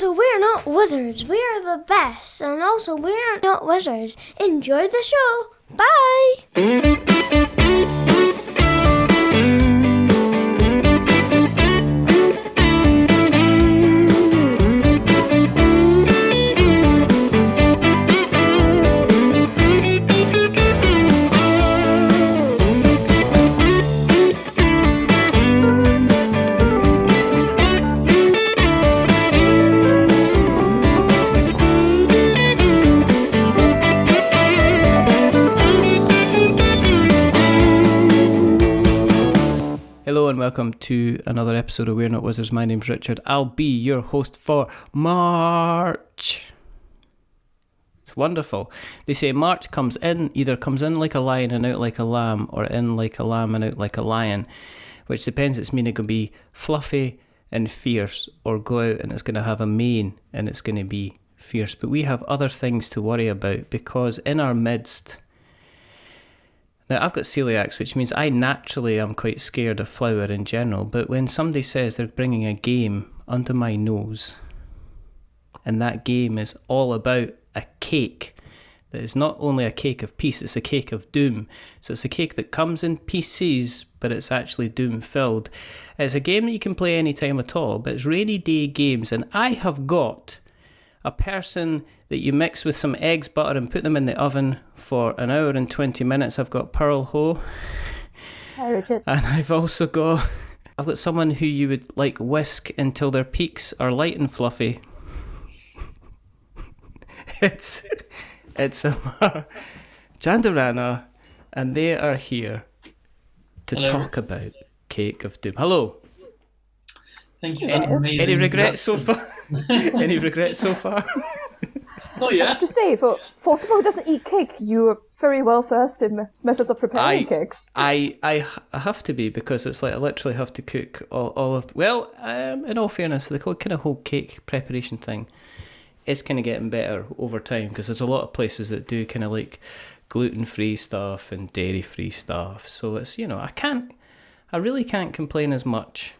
And we're not wizards. We are the best. And also, we're not wizards. Enjoy the show. Bye. Hello and welcome to another episode of We're Not Wizards. My name's Richard. I'll be your host for March. It's wonderful. They say March either comes in like a lion and out like a lamb, or in like a lamb and out like a lion, which depends. It's meaning it could be fluffy and fierce, or go out and it's going to have a mane and it's going to be fierce. But we have other things to worry about, because in our midst... Now, I've got celiacs, which means I naturally am quite scared of flour in general, but when somebody says they're bringing a game under my nose, and that game is all about a cake that is not only a cake of peace, it's a cake of doom. So it's a cake that comes in pieces, but it's actually doom-filled. It's a game that you can play any time at all, but it's rainy day games, and I have got a person that you mix with some eggs, butter, and put them in the oven for an hour and 20 minutes. I've got Pearl Ho. Hi, Richard. And I've got someone who you would like whisk until their peaks are light and fluffy. It's Amar, Chandarana, and they are here to talk about Cake of Doom. Hello. Thank you for that amazing... Any regrets so far? Any regrets so far? Not yet. I have to say, for someone who doesn't eat cake, you're very well versed in methods of preparing cakes. I have to be, because it's like I literally have to cook all of... Well, in all fairness, the kind of whole cake preparation thing is kind of getting better over time, because there's a lot of places that do kind of like gluten-free stuff and dairy-free stuff. So it's, I really can't complain as much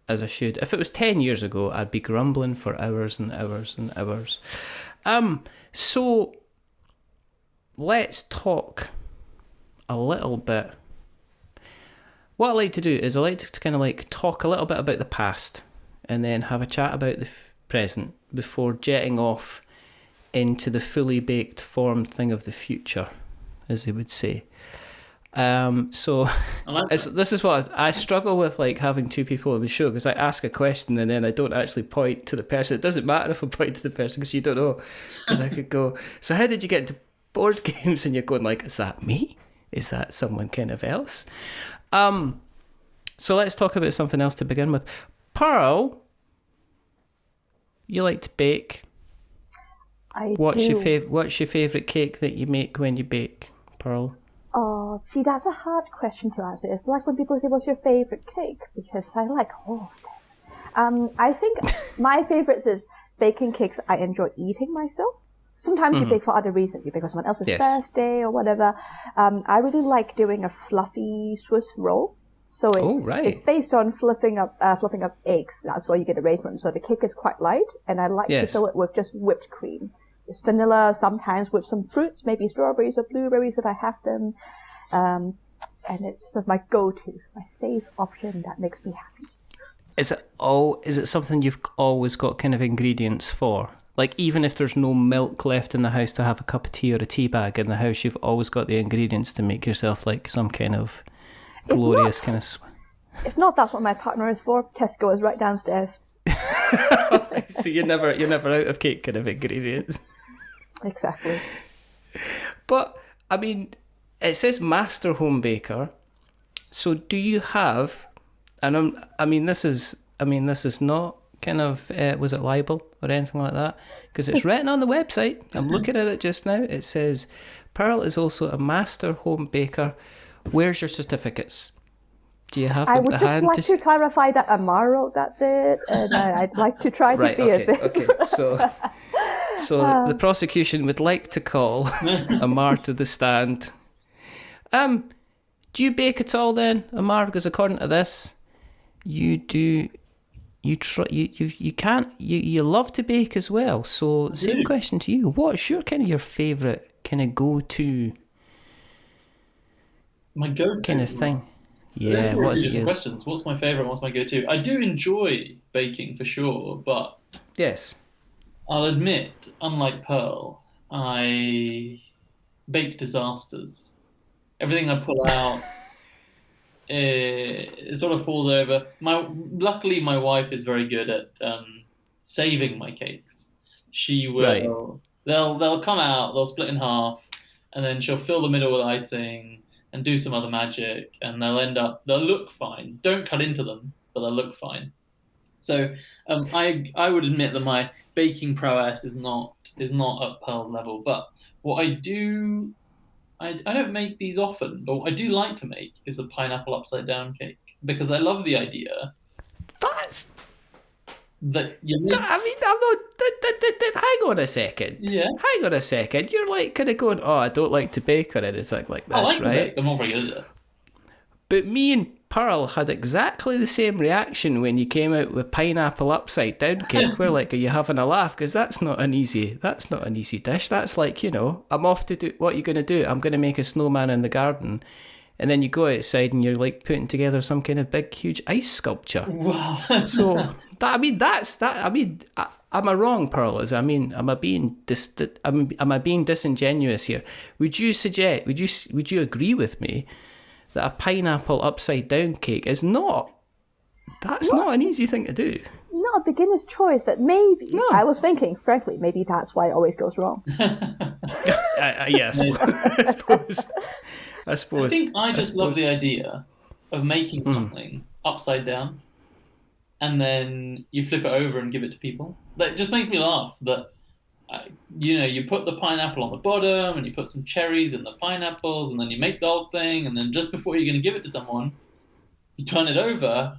as I should. If it was 10 years ago, I'd be grumbling for hours and hours and hours. So let's talk a little bit. What I like to do is I like to kind of like talk a little bit about the past and then have a chat about the present before jetting off into the fully baked formed thing of the future, as they would say. So this is what I struggle with, like having two people on the show, because I ask a question and then I don't actually point to the person. It doesn't matter if I point to the person, because you don't know, because I could go, so how did you get into board games? And you're going like, is that me? Is that someone kind of else? So let's talk about something else to begin with. Pearl, you like to bake. What's your favourite cake that you make when you bake, Pearl? Oh, see, that's a hard question to answer. It's like when people say, what's your favourite cake? Because I like all of them. I think my favourites is baking cakes I enjoy eating myself. Sometimes you bake for other reasons. You bake for someone else's birthday or whatever. I really like doing a fluffy Swiss roll. So it's based on fluffing up eggs. That's where you get the rate from. So the cake is quite light, and I like to fill it with just whipped cream. It's vanilla, sometimes with some fruits, maybe strawberries or blueberries if I have them. And it's sort of my go-to, my safe option that makes me happy. Is it something you've always got kind of ingredients for? Like, even if there's no milk left in the house to have a cup of tea or a tea bag in the house, you've always got the ingredients to make yourself like some kind of glorious kind of... If not, that's what my partner is for. Tesco is right downstairs. So you're never out of cake kind of ingredients. Exactly. But I mean, it says master home baker. So do you have? And this is not kind of was it libel or anything like that? Because it's written on the website. I'm looking at it just now. It says Pearl is also a master home baker. Where's your certificates? Do you have them I would just like to clarify that Amar wrote that bit, and I'd like to try to be a bit. Okay, so the prosecution would like to call Amar to the stand. Do you bake at all then, Amar? Because according to this, you do you love to bake as well. So same question to you. What's your kind of your favourite kind of go-to My go-to kind of thing? There's Yeah, more what is it? different questions. What's my favourite? What's my go-to? I do enjoy baking for sure, but Yes. I'll admit, unlike Pearl, I bake disasters. Everything I pull out, it sort of falls over. Luckily, my wife is very good at saving my cakes. She Right. will. They'll come out. They'll split in half, and then she'll fill the middle with icing and do some other magic, and they'll look fine. Don't cut into them, but they'll look fine. So I would admit that my baking prowess is not at Pearl's level, but what I do I don't make these often, but what I do like to make is a pineapple upside down cake because I love the idea That's. that you make. I mean, I'm not. Hang on a second. Yeah. Hang on a second. You're like kind of going, oh, I don't like to bake or anything like this, I like to right? bake. I'm not very good at it. But me and Pearl had exactly the same reaction when you came out with pineapple upside down cake. We're like, are you having a laugh? Because that's not an easy dish. That's like, I'm off to do, what are you going to do? I'm going to make a snowman in the garden. And then you go outside and you're like putting together some kind of big, huge ice sculpture. Wow. So, am I wrong, Pearl? Am I being disingenuous here? Would you agree with me that a pineapple upside down cake is not an easy thing to do? Not a beginner's choice, but maybe. No. I was thinking, frankly, maybe that's why it always goes wrong. Yeah, I suppose. I think I just love the idea of making something upside down, and then you flip it over and give it to people. That just makes me laugh. That you put the pineapple on the bottom, and you put some cherries in the pineapples, and then you make the whole thing, and then just before you're going to give it to someone, you turn it over,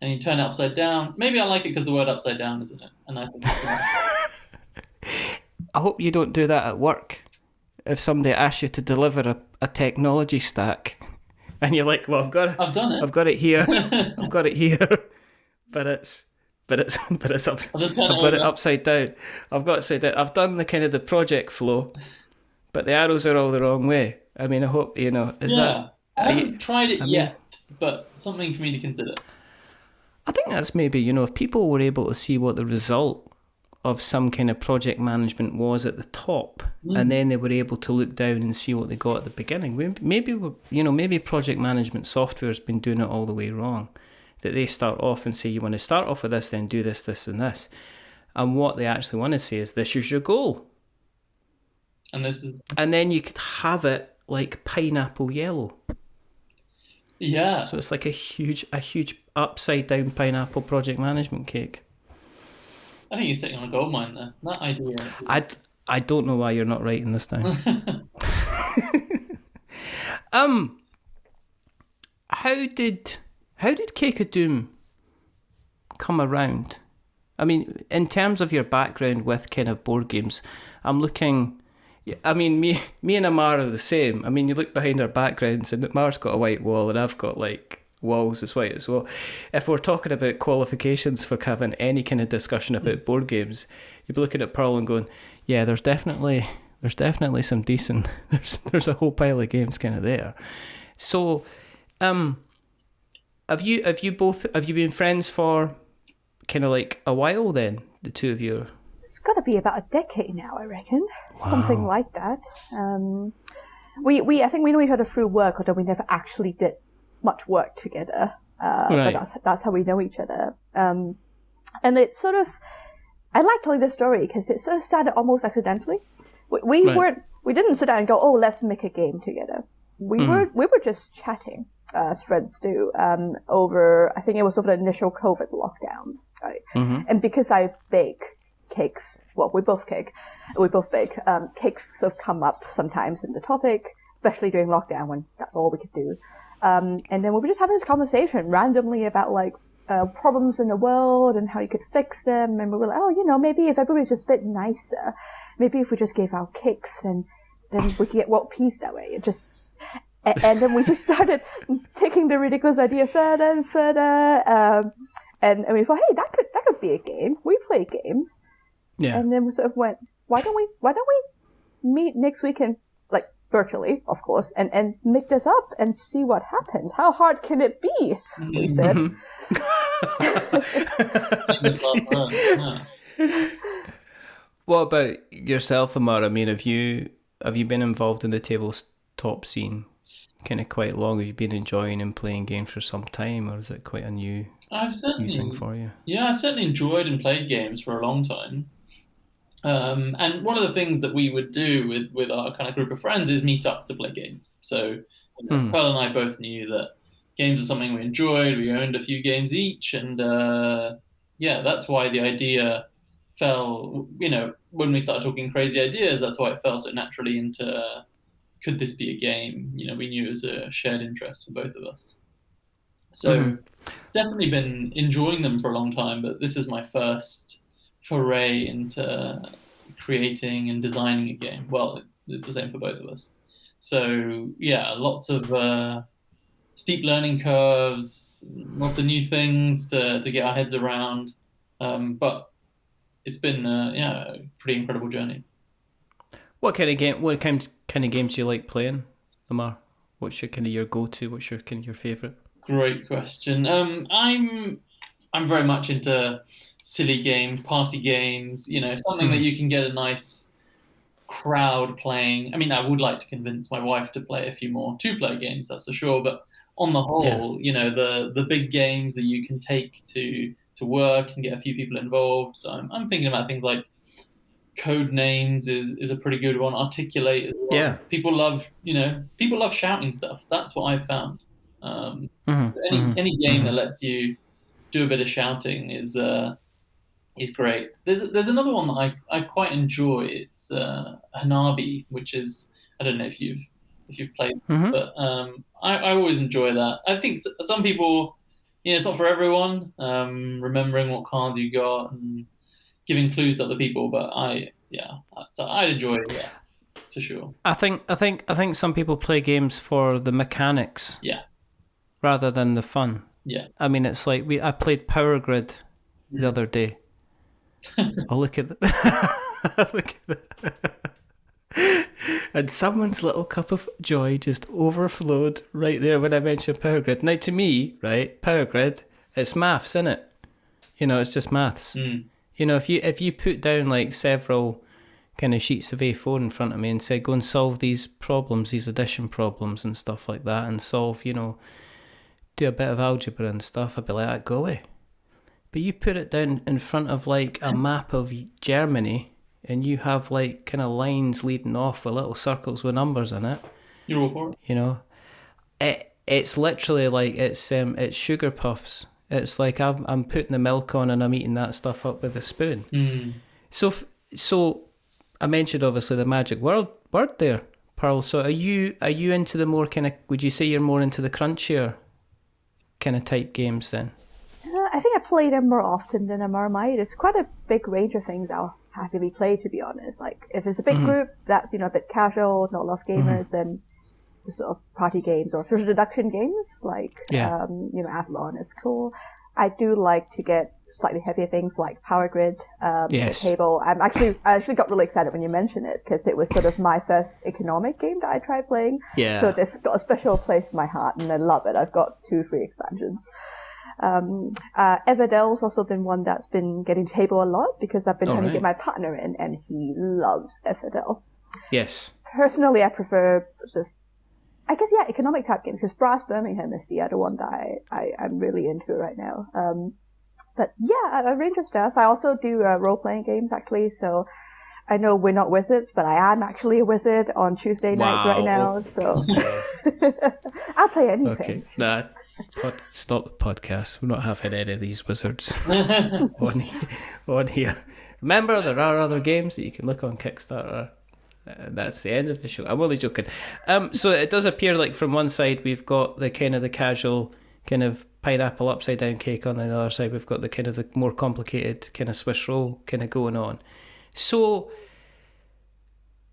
and you turn it upside down. Maybe I like it because the word upside down is in it, and I think it's nice. I hope you don't do that at work. If somebody asks you to deliver a technology stack, and you're like, "Well, I've done it. I've got it here. I've got it here, but it's up. I'll just turn I've it got it over. upside down. I've got it upside down. I've done the kind of the project flow, but the arrows are all the wrong way. I mean, I hope is that. I haven't tried it yet, but something for me to consider. I think that's maybe, if people were able to see what the result of some kind of project management was at the top, and then they were able to look down and see what they got at the beginning. Maybe project management software has been doing it all the way wrong. That they start off and say, you want to start off with this, then do this, this, and this. And what they actually want to say is, this is your goal. And then you could have it like pineapple yellow. Yeah. So it's like a huge upside down pineapple project management cake. I think you're sitting on a gold mine there. That idea. I don't know why you're not writing this down. How did Cake of Doom come around? I mean, in terms of your background with kind of board games, I'm looking. I mean, me and Amar are the same. I mean, you look behind our backgrounds, and Amar's got a white wall, and I've got like walls as white as well. If we're talking about qualifications for having any kind of discussion about board games, you'd be looking at Pearl and going, "Yeah, there's definitely some decent. There's a whole pile of games kind of there." So, have you been friends for kind of like a while then? The two of you. It's got to be about a decade now, I reckon. Wow. Something like that. I think we know each other through work, although we never actually did much work together. Right. But that's how we know each other. And it's sort of, I like telling this story because it sort of started almost accidentally. We didn't sit down and go, oh, let's make a game together. We were just chatting, as friends do, I think it was over the initial COVID lockdown, right? Mm-hmm. And because I bake cakes, well, we both bake, cakes sort of come up sometimes in the topic, especially during lockdown when that's all we could do. And then we were just having this conversation randomly about like problems in the world and how you could fix them. And we were like, oh, maybe if everybody's just a bit nicer, maybe if we just gave out cakes and then we could get world peace that way. And then we just started taking the ridiculous idea further and further. And we thought, hey, that would be a game. We play games. Yeah. And then we sort of went, why don't we meet next week and like virtually, of course, and make this up and see what happens. How hard can it be? We said. What about yourself, Amar? I mean, have you been involved in the tabletop scene kind of quite long? Have you been enjoying and playing games for some time, or is it quite a new thing for you? Yeah, I've certainly enjoyed and played games for a long time. And one of the things that we would do with our kind of group of friends is meet up to play games. So Pearl and I both knew that games are something we enjoyed. We owned a few games each, and that's why the idea fell. When we started talking crazy ideas, that's why it fell so naturally into could this be a game? We knew it was a shared interest for both of us. So definitely been enjoying them for a long time, but this is my first foray into creating and designing a game. Well, it's the same for both of us. So yeah, lots of steep learning curves, lots of new things to get our heads around. But it's been a pretty incredible journey. What kind of games do you like playing, Amar? What's your kind of your go-to? What's your kind of your favourite? Great question. I'm very much into silly games, party games. Something that you can get a nice crowd playing. I mean, I would like to convince my wife to play a few more two-player games, that's for sure. But on the whole, the big games that you can take to work and get a few people involved. So I'm thinking about things like Code Names is a pretty good one. Articulate as well. Yeah. People love shouting stuff. That's what I've found. So any game that lets you do a bit of shouting is great. There's another one that I quite enjoy. It's Hanabi, which is, I don't know if you've played, but I always enjoy that. I think some people, it's not for everyone. Remembering what cards you got and giving clues to other people, but so I'd enjoy it, for sure. I think some people play games for the mechanics, rather than the fun. Yeah. I mean, it's like I played Power Grid the other day. Oh, look at that! Look at that! And someone's little cup of joy just overflowed right there when I mentioned Power Grid. Now, to me, right, Power Grid, it's maths, isn't it? It's just maths. If you put down like several kind of sheets of A4 in front of me and said, go and solve these problems, these addition problems and stuff like that, and solve, do a bit of algebra and stuff, I'd be like, go away. But you put it down in front of like a map of Germany, and you have like kind of lines leading off with little circles with numbers in it. You're all for it. It's literally like it's sugar puffs. It's like I'm putting the milk on and I'm eating that stuff up with a spoon. So I mentioned obviously the magic word there, Pearl. So are you into the more kind of? Would you say you're more into the crunchier kind of type games then? I think I play them more often than Amar might. It's quite a big range of things I'll happily play, to be honest. Like if it's a big group that's a bit casual, not a lot of gamers, then the sort of party games or social deduction games like Avalon is cool. I do like to get slightly heavier things like Power Grid, table. I actually got really excited when you mentioned it because it was sort of my first economic game that I tried playing. Yeah. So it's got a special place in my heart and I love it. I've got 2 free expansions. Everdell's also been one that's been getting table a lot because I've been trying to get my partner in and he loves Everdell. Yes. Personally, I prefer sort of, economic type games because Brass Birmingham is the other one that I'm really into right now. But yeah, a range of stuff. I also do role-playing games actually, so I know we're not wizards, but I am actually a wizard on Tuesday nights right now, so I'll play anything. Okay, stop the podcast. We're not having any of these wizards on here. Remember, there are other games that you can look on Kickstarter. That's the end of the show. I'm only joking. So it does appear like from one side we've got the kind of the casual kind of pineapple upside down cake, on the other side we've got the kind of the more complicated kind of Swiss roll kind of going on. So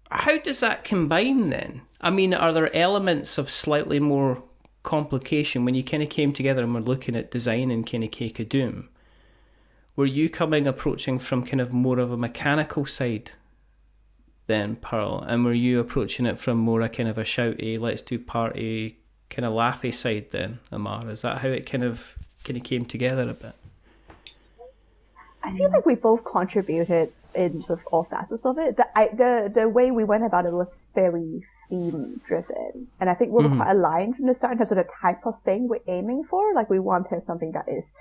how does that combine then? I mean, are there elements of slightly more complication when you kind of came together and were looking at designing kind of Cake of Doom? were you approaching from kind of more of a mechanical side then, Pearl? And were you approaching it from more a kind of a shouty, let's do party, kind of laughy side then, Amar? Is that how it kind of came together a bit? I feel like we both contributed in sort of all facets of it. The way we went about it was very theme driven, and I think we were quite aligned from the start in terms of the type of thing we're aiming for. Like we wanted something that is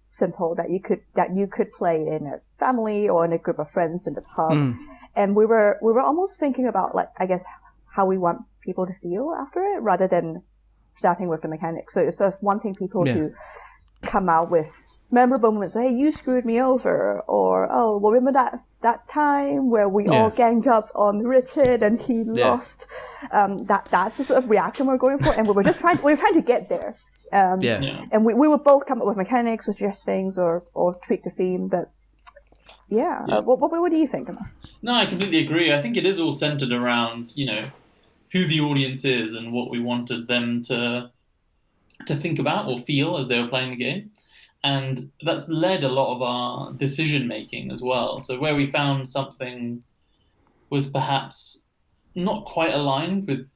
simple, that you could play in a family or in a group of friends in the pub, and we were almost thinking about, like, I guess, how we want people to feel after it, rather than starting with the mechanics. So it's sort of wanting people to come out with memorable moments. Hey, you screwed me over, or oh, well, remember that time where we all ganged up on Richard and he lost. That's the sort of reaction we're going for, and we were trying to get there. And we would both come up with mechanics or suggest things or tweak the theme. But what do you think, Emma? No, I completely agree. I think it is all centered around, who the audience is and what we wanted them to think about or feel as they were playing the game. And that's led a lot of our decision making as well. So where we found something was perhaps not quite aligned with,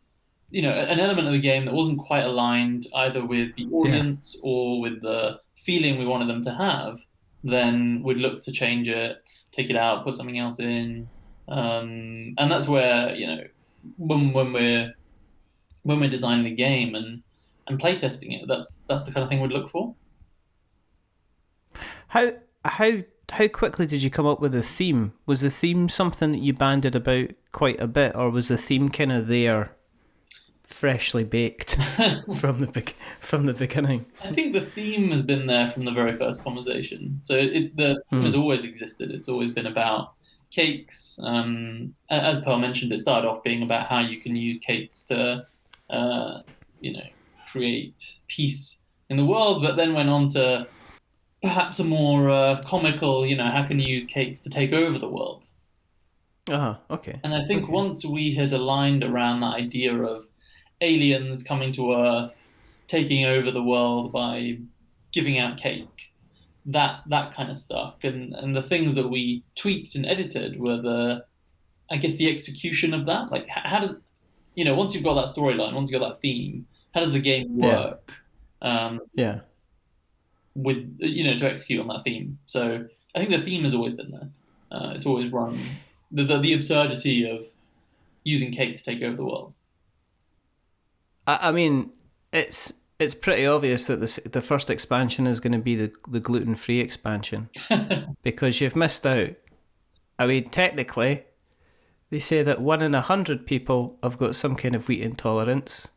an element of the game that wasn't quite aligned either with the audience or with the feeling we wanted them to have, then we'd look to change it, take it out, put something else in. And that's where, when we're designing the game and playtesting it, that's the kind of thing we'd look for. How quickly did you come up with the theme? Was the theme something that you banded about quite a bit, or was the theme kind of there, freshly baked from the beginning? I think the theme has been there from the very first conversation. So the theme has always existed. It's always been about cakes. As Pearl mentioned, it started off being about how you can use cakes to, create peace in the world, but then went on to perhaps a more comical, how can you use cakes to take over the world? Okay. And I think once we had aligned around that idea of aliens coming to Earth, taking over the world by giving out cake, that kind of stuck. And the things that we tweaked and edited were the execution of that. Like, how does, once you've got that storyline, once you've got that theme, how does the game work? With to execute on that theme. So I think the theme has always been there. It's always run the absurdity of using cake to take over the world. I mean, it's pretty obvious that the first expansion is going to be the gluten-free expansion because you've missed out. I mean, technically, they say that 1 in 100 people have got some kind of wheat intolerance.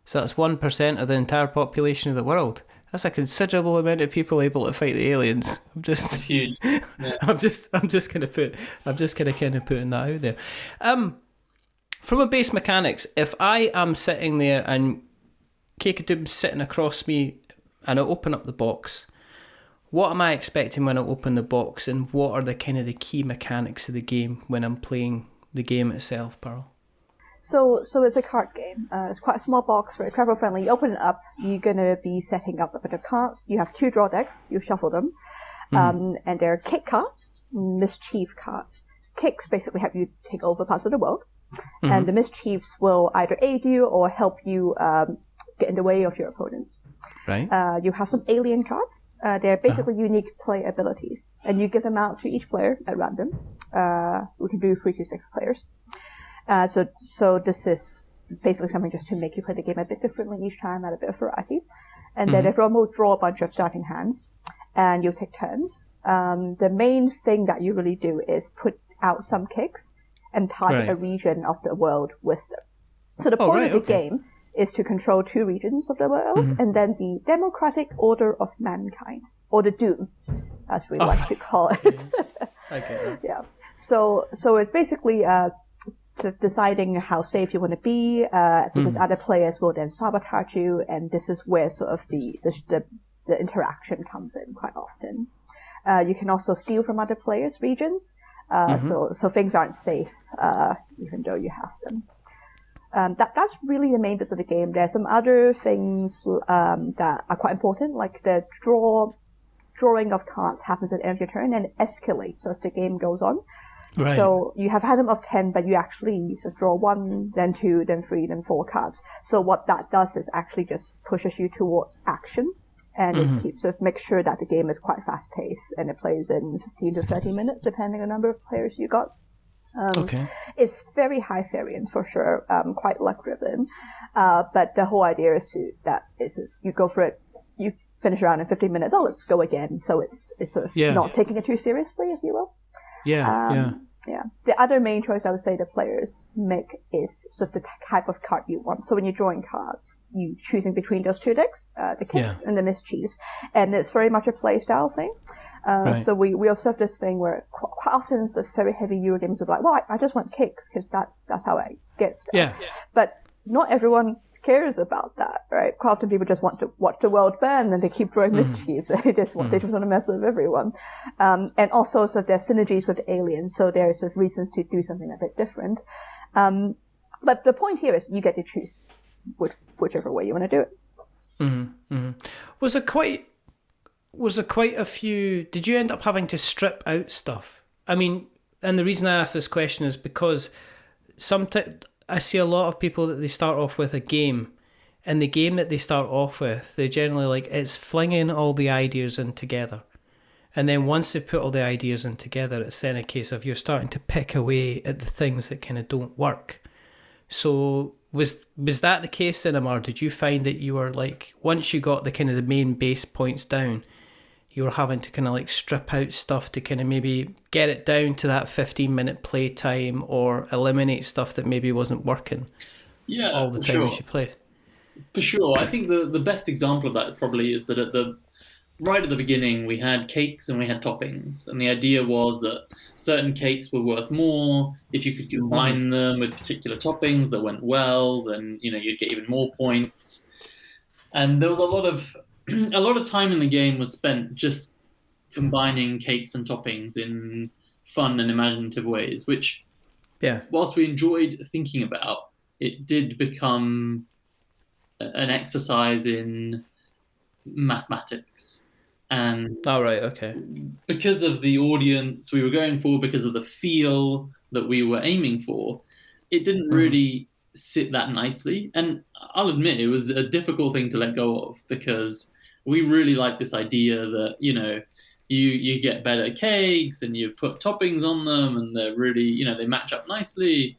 So that's 1% of the entire population of the world. That's a considerable amount of people able to fight the aliens. That's huge. Yeah. I'm just kind of putting that out there. From a base mechanics, if I am sitting there and Cakedoom's sitting across me and I open up the box, what am I expecting when I open the box, and what are the kind of the key mechanics of the game when I'm playing the game itself, Pearl? So it's a card game. It's quite a small box, very travel friendly. You open it up, you're gonna be setting up a bit of cards. You have 2 draw decks. You shuffle them, and they're cake cards, mischief cards. Cakes basically help you take over parts of the world, and the mischiefs will either aid you or help you get in the way of your opponents. Right. You have some alien cards. They're basically unique play abilities, and you give them out to each player at random. We can do 3 to 6 players. So this is basically something just to make you play the game a bit differently each time, add a bit of variety. And then everyone will draw a bunch of starting hands, and you'll take turns. The main thing that you really do is put out some kicks and target a region of the world with them. So the point of the game is to control 2 regions of the world, and then the democratic order of mankind, or the Doom, as we like to call it. Okay. Yeah. So it's basically deciding how safe you want to be, because other players will then sabotage you, and this is where sort of the interaction comes in quite often. You can also steal from other players' regions, so things aren't safe even though you have them. That's really the main bits of the game. There's some other things that are quite important, like the draw drawing of cards happens at the end of your turn, and it escalates as the game goes on. Right. So you have had them of 10, but you actually sort of draw 1, then 2, then 3, then 4 cards. So what that does is actually just pushes you towards action, and it keeps makes sure that the game is quite fast paced, and it plays in 15 to 30 minutes depending on the number of players you got. Okay. It's very high variance for sure, quite luck driven. But the whole idea is you go for it, you finish around in 15 minutes. Oh, let's go again. So it's sort of not taking it too seriously, if you will. Yeah. The other main choice I would say the players make is sort of the type of card you want. So when you're drawing cards, you choosing between those two decks, the kicks and the mischiefs, and it's very much a play style thing. So we observe this thing where quite often it's a very heavy Euro games will be like, well, I just want kicks because that's how I get stuff. Yeah. But not everyone cares about that, right? Quite often people just want to watch the world burn and they keep throwing mischiefs. They just want to mess with everyone. And also so there's synergies with the aliens, so there's sort of reasons to do something a bit different. But the point here is you get to choose whichever way you want to do it. Was there quite a few... Did you end up having to strip out stuff? I mean, and the reason I ask this question is because sometimes I see a lot of people that they start off with a game, and the game that they start off with, they generally it's flinging all the ideas in together. And then once they've put all the ideas in together, it's then a case of you're starting to pick away at the things that kind of don't work. So was that the case in Amar? Did you find that you were once you got the kind of the main base points down, you were having to kind of strip out stuff to kind of maybe get it down to that 15-minute play time, or eliminate stuff that maybe wasn't working all the time as you played? For sure. I think the best example of that probably is that right at the beginning we had cakes and we had toppings, and the idea was that certain cakes were worth more if you could combine them with particular toppings that went well, then you'd get even more points. And there was a lot of time in the game was spent just combining cakes and toppings in fun and imaginative ways, which, whilst we enjoyed thinking about, it did become an exercise in mathematics. And because of the audience we were going for, because of the feel that we were aiming for, it didn't really sit that nicely. And I'll admit it was a difficult thing to let go of, because we really like this idea that you get better cakes and you put toppings on them and they're really they match up nicely.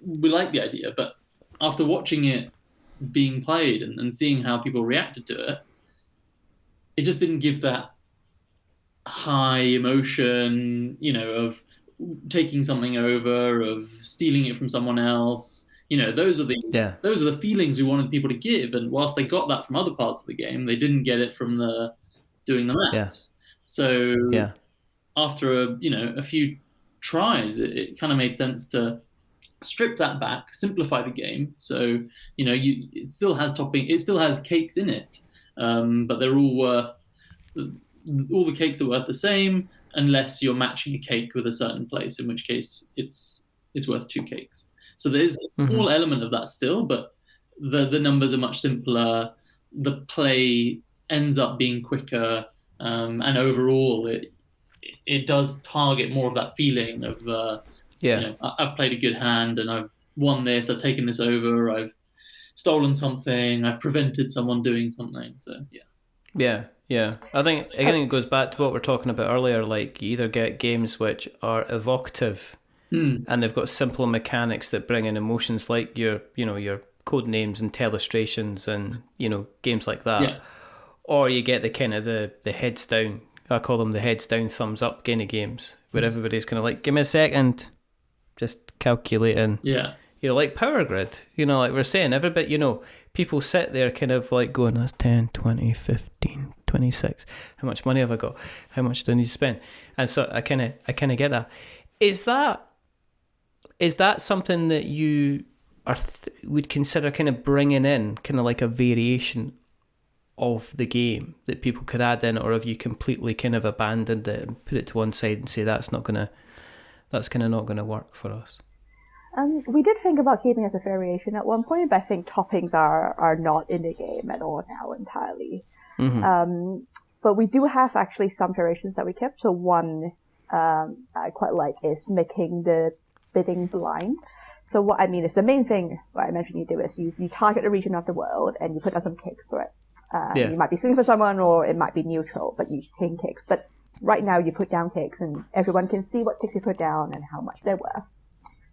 We like the idea, but after watching it being played and seeing how people reacted to it, it just didn't give that high emotion of taking something over, of stealing it from someone else. Those are the feelings we wanted people to give. And whilst they got that from other parts of the game, they didn't get it from doing the maths. So after a few tries, it kind of made sense to strip that back, simplify the game. So it still has it still has cakes in it, but they're all the cakes are worth the same unless you're matching a cake with a certain place, in which case it's worth 2 cakes. So there's a small element of that still, but the numbers are much simpler. The play ends up being quicker, and overall it does target more of that feeling of I've played a good hand and I've won this, I've taken this over, I've stolen something, I've prevented someone doing something. So I think it goes back to what we were talking about earlier. You either get games which are evocative and they've got simple mechanics that bring in emotions, like your code names and telestrations and games like that, or you get the kind of the heads down. I call them the heads down, thumbs up kind of games, where everybody's kind of give me a second, just calculating. Like Power Grid, like we're saying, every bit, people sit there kind of going, that's 10, 20, 15, 26. How much money have I got? How much do I need to spend? And so I kind of get that. Is that something that you would consider kind of bringing in, kind of like a variation of the game that people could add in, or have you completely kind of abandoned it and put it to one side and say that's kind of not gonna work for us? We did think about keeping it as a variation at one point, but I think toppings are not in the game at all now entirely. But but we do have actually some variations that we kept. So one I quite like is making the bidding blind. So what I mean is the main thing what I mentioned you do is you target a region of the world and you put down some cakes for it. You might be singing for someone or it might be neutral, but you take cakes. But right now you put down cakes and everyone can see what cakes you put down and how much they're worth.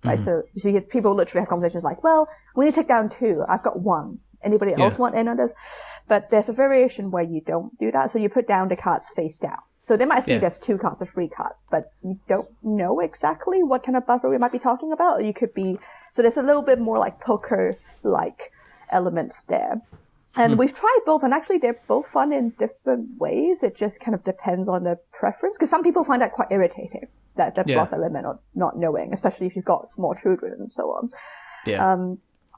Right, so you get people literally have conversations like, well, we need to take down 2. I've got 1. Anybody else want in on this? But there's a variation where you don't do that. So you put down the cards face down. So they might see there's 2 cards or 3 cards, but you don't know exactly what kind of buffer we might be talking about. Or you could be, so there's a little bit more like poker-like elements there. And we've tried both, and actually they're both fun in different ways. It just kind of depends on the preference, because some people find that quite irritating, that bluff element of not knowing, especially if you've got small children and so on. Yeah.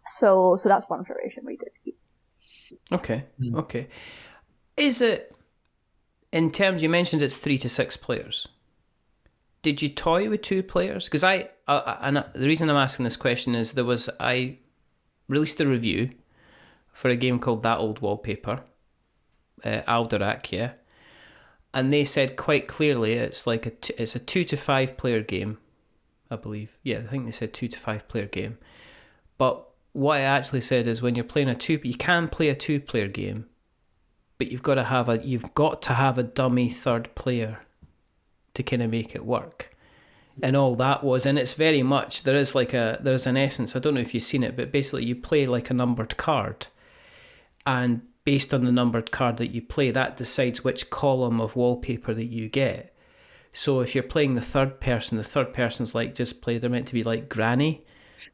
So that's one variation we did keep. Okay. Is it, in terms, you mentioned it's 3 to 6 players. Did you toy with 2 players? Because and the reason I'm asking this question is I released a review for a game called That Old Wallpaper, Alderac, yeah. And they said quite clearly it's a 2 to 5 player game, I believe. Yeah, I think they said 2 to 5 player game. But what I actually said is when you're playing you can play a 2-player game, but you've got to have a dummy third player to kind of make it work. And all that was, and it's very much, there's an essence, I don't know if you've seen it, but basically you play like a numbered card, and based on the numbered card that you play, that decides which column of wallpaper that you get. So if you're playing the third person's they're meant to be like granny.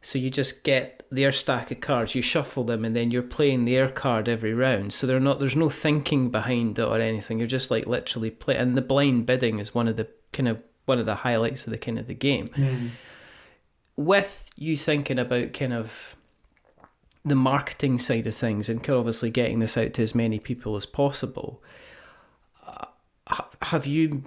So you just get their stack of cards, you shuffle them, and then you're playing their card every round. So there's no thinking behind it or anything. You're just like literally play. And the blind bidding is one of the highlights of the game. With you thinking about kind of the marketing side of things and obviously getting this out to as many people as possible, have you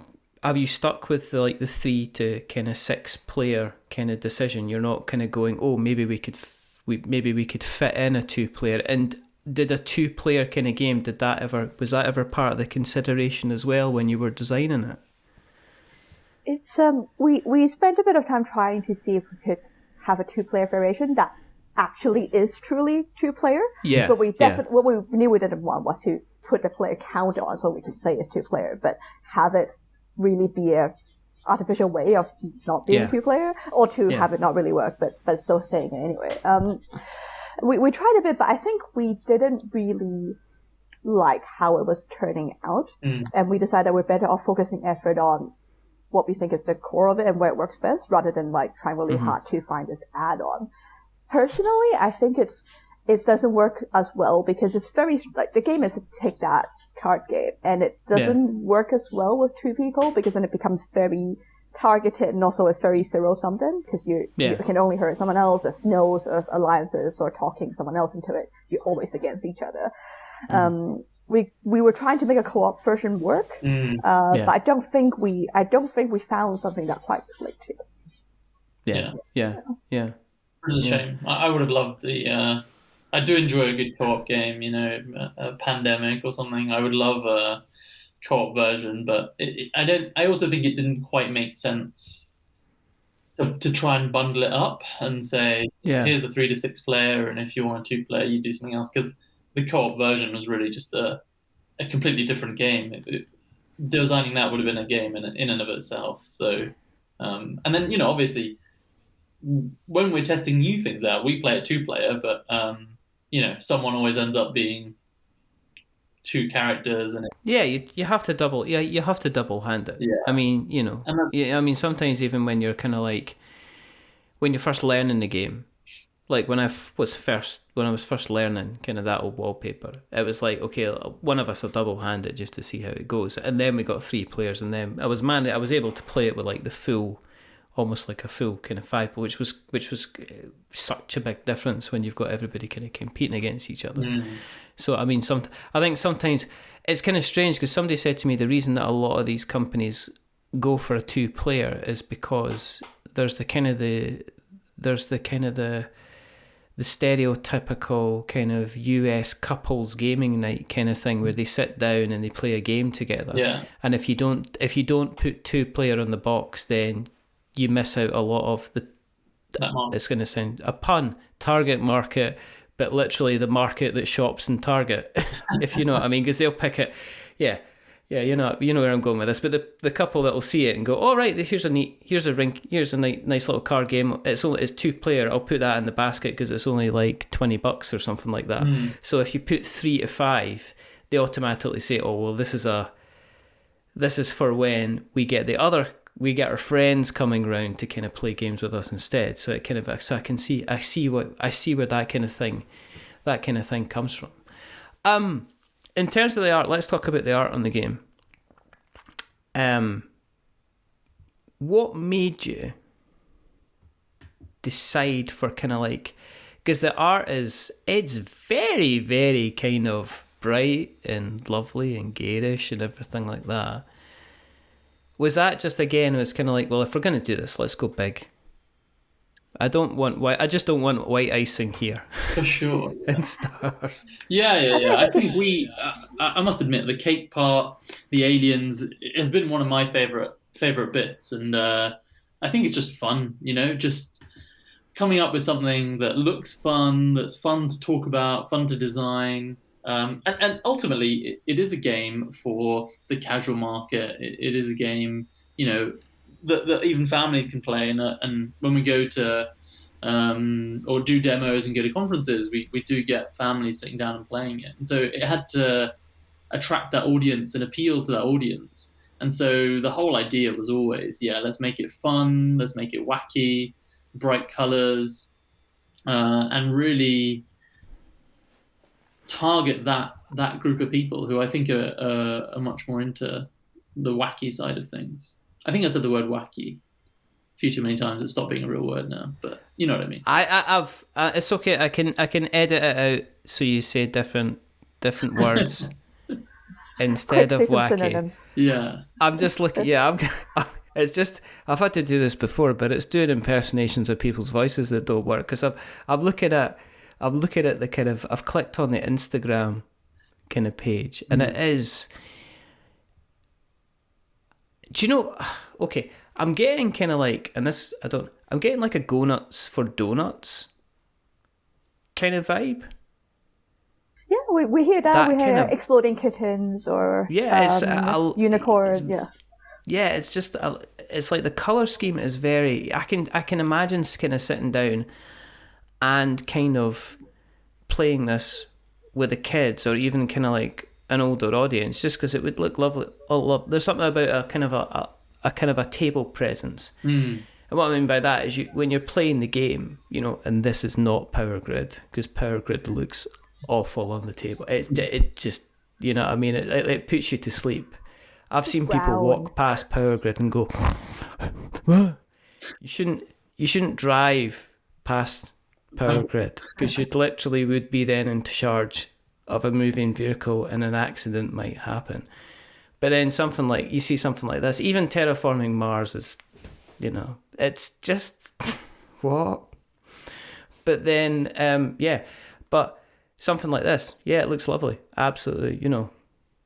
stuck with the 3 to kind of 6 player kind of decision? You're not kind of going, oh, maybe we could fit in a 2-player. And did a 2-player kind of game, was that ever part of the consideration as well when you were designing it? It's we spent a bit of time trying to see if we could have a 2-player variation that actually is truly 2-player. Yeah. But what we knew we didn't want was to put the player count on so we could say it's 2-player, but have it really be a artificial way of not being 2-player, or to have it not really work, but still saying it anyway. We tried a bit, but I think we didn't really like how it was turning out, and we decided we're better off focusing effort on what we think is the core of it and where it works best, rather than like trying really hard to find this add-on. Personally, I think it doesn't work as well because it's very like the game is a take that card game, and it doesn't work as well with 2 people because then it becomes very targeted, and also it's very zero-summed in because you can only hurt someone else. There's no sort of alliances or talking someone else into it. You're always against each other. We were trying to make a co-op version work, but I don't think we found something that quite clicked here. Yeah. It's a shame. I would have loved I do enjoy a good co-op game, a Pandemic or something. I would love a co-op version, but I also think it didn't quite make sense to try and bundle it up and say, here's the 3 to 6 player, and if you want a 2-player, you do something else, because the co-op version was really just a completely different game. Designing that would have been a game in and of itself. So, and then, obviously, when we're testing new things out, we play a 2-player, but someone always ends up being 2 characters, and you have to double hand it. I mean, sometimes even when you're kind of like when you're first learning the game, like when I was first learning kind of That Old Wallpaper, it was like, okay, one of us will double hand it just to see how it goes, and then we got 3 players, and then I was able to play it with like the full, almost like a full kind of 5, which was such a big difference when you've got everybody kind of competing against each other. So I mean, I think sometimes it's kind of strange because somebody said to me the reason that a lot of these companies go for a 2-player is because there's the the stereotypical kind of US couples gaming night kind of thing where they sit down and they play a game together. Yeah. And if you don't put 2-player on the box, then you miss out a lot of it's going to sound a pun, target market, but literally the market that shops in Target, if you know what I mean, because they'll pick it. Yeah, you know where I'm going with this. But the couple that will see it and go, oh, right, here's a nice little card game. It's 2-player. I'll put that in the basket because it's only like $20 or something like that. So if you put 3 to 5, they automatically say, oh, well, this is for when we get our friends coming around to kind of play games with us instead. So it kind of, so I see where that kind of thing comes from. In terms of the art, let's talk about the art on the game. What made you decide for kind of like, because the art it's very, very kind of bright and lovely and garish and everything like that. Was that just, again, it was kind of like, well, if we're going to do this, let's go big. I just don't want white icing here. For sure. And stars. Yeah. I think I must admit, the cake part, the aliens, has been one of my favorite bits. And I think it's just fun, just coming up with something that looks fun, that's fun to talk about, fun to design. And ultimately, it is a game for the casual market. It is a game, that even families can play. And when we go to or do demos and go to conferences, we do get families sitting down and playing it. And so it had to attract that audience and appeal to that audience. And so the whole idea was always, let's make it fun, let's make it wacky, bright colors, and really target that group of people who I think are much more into the wacky side of things. I think I said the word wacky a few too many times. It's stopped being a real word now, but you know what I mean. I've it's okay. I can edit it out so you say different words instead of wacky. Synonyms. Yeah, I'm just looking. Yeah, it's just I've had to do this before, but it's doing impersonations of people's voices that don't work because I'm looking at the kind of, I've clicked on the Instagram kind of page, and it is. Do you know? Okay, I'm getting kind of like, and this I'm getting like a Go Nuts for Donuts kind of vibe. Yeah, we hear that. We hear kind of, exploding kittens or unicorn. Yeah, it's just it's like the color scheme is very. I can imagine kind of sitting down and kind of playing this with the kids or even kind of like an older audience, just because it would look lovely. There's something about a kind of a table presence. And what I mean by that is when you're playing the game, and this is not Power Grid, because Power Grid looks awful on the table. It just, what I mean, it puts you to sleep. I've seen people walk past Power Grid and go, "What? You shouldn't drive past Power Grid because you literally would be then in charge of a moving vehicle and an accident might happen." But then you see something like this, even terraforming Mars is, it's just what. But then but something like this, it looks lovely, absolutely.